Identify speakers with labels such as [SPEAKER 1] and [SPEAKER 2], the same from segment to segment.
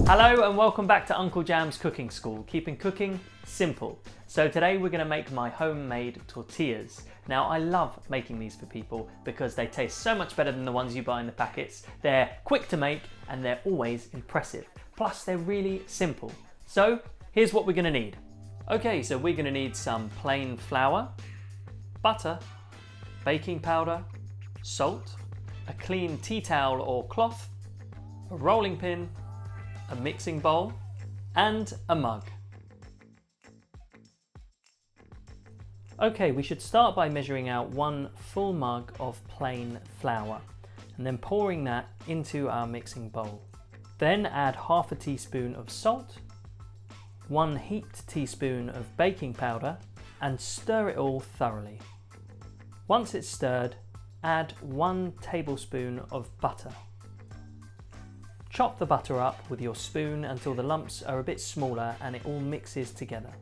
[SPEAKER 1] Hello and welcome back to Uncle Jam's Cooking School, keeping cooking simple. So today we're going to make my homemade tortillas. Now I love making these for people because they taste so much better than the ones you buy in the packets. They're quick to make and they're always impressive. Plus they're really simple. So here's what we're going to need. Okay, so we're going to need some plain flour, butter, baking powder, salt, a clean tea towel or cloth, a rolling pin, a mixing bowl, and a mug. Okay, we should start by measuring out 1 full mug of plain flour and then pouring that into our mixing bowl. Then add half a teaspoon of salt, 1 heaped teaspoon of baking powder, and stir it all thoroughly. Once it's stirred, add 1 tablespoon of butter. Chop the butter up with your spoon until the lumps are a bit smaller and it all mixes together.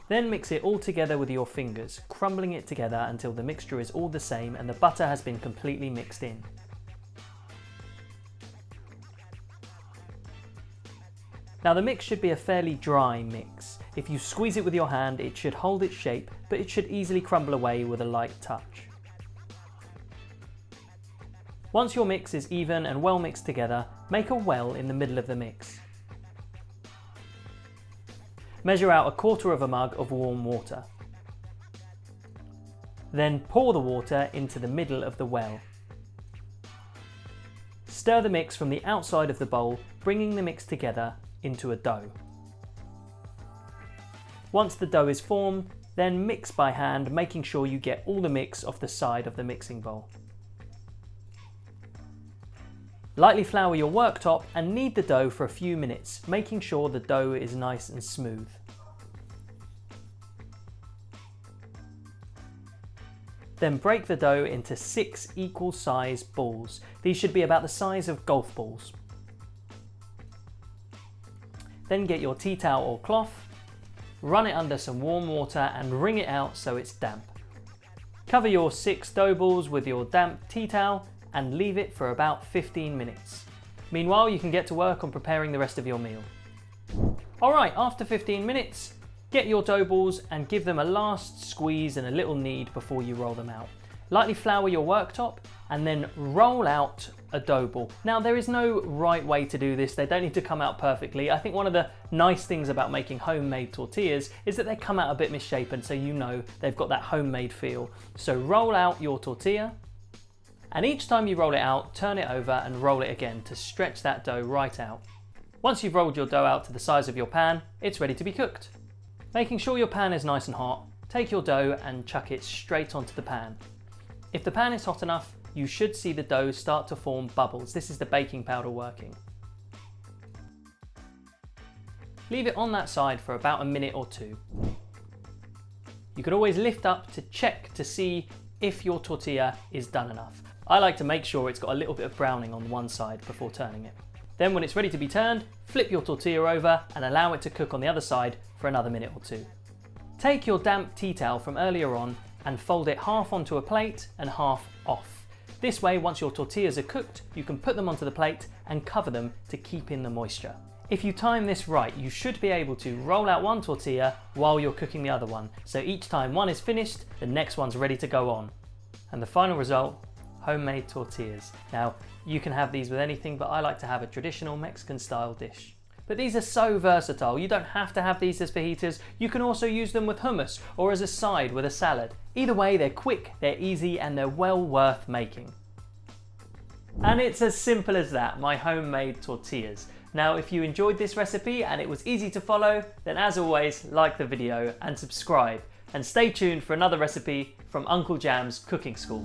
[SPEAKER 1] Then mix it all together with your fingers, crumbling it together until the mixture is all the same and the butter has been completely mixed in. Now the mix should be a fairly dry mix. If you squeeze it with your hand, it should hold its shape, but it should easily crumble away with a light touch. Once your mix is even and well mixed together, make a well in the middle of the mix. Measure out 1/4 of a mug of warm water. Then pour the water into the middle of the well. Stir the mix from the outside of the bowl, bringing the mix together into a dough. Once the dough is formed, then mix by hand, making sure you get all the mix off the side of the mixing bowl. Lightly flour your worktop and knead the dough for a few minutes, making sure the dough is nice and smooth. Then break the dough into 6 equal size balls. These should be about the size of golf balls. Then get your tea towel or cloth, run it under some warm water and wring it out so it's damp. Cover your 6 dough balls with your damp tea towel and leave it for about 15 minutes. Meanwhile, you can get to work on preparing the rest of your meal. Alright, after 15 minutes, get your dough balls and give them a last squeeze and a little knead before you roll them out. Lightly flour your worktop and then roll out a dough ball. Now there is no right way to do this, they don't need to come out perfectly. I think one of the nice things about making homemade tortillas is that they come out a bit misshapen, so you know they've got that homemade feel. So roll out your tortilla, and each time you roll it out, turn it over and roll it again to stretch that dough right out. Once you've rolled your dough out to the size of your pan, it's ready to be cooked. Making sure your pan is nice and hot, take your dough and chuck it straight onto the pan. If the pan is hot enough, you should see the dough start to form bubbles. This is the baking powder working. Leave it on that side for about a minute or 2. You could always lift up to check to see if your tortilla is done enough. I like to make sure it's got a little bit of browning on one side before turning it. Then when it's ready to be turned, flip your tortilla over and allow it to cook on the other side for another minute or 2. Take your damp tea towel from earlier on and fold it half onto a plate and half off. This way, once your tortillas are cooked, you can put them onto the plate and cover them to keep in the moisture. If you time this right, you should be able to roll out one tortilla while you're cooking the other one. So each time one is finished, the next one's ready to go on. And the final result, homemade tortillas. Now, you can have these with anything, but I like to have a traditional Mexican style dish. But these are so versatile, you don't have to have these as fajitas, you can also use them with hummus or as a side with a salad. Either way, they're quick, they're easy, and they're well worth making. And it's as simple as that, my homemade tortillas. Now, if you enjoyed this recipe and it was easy to follow, then as always, like the video and subscribe. And stay tuned for another recipe from Uncle Jam's Cooking School.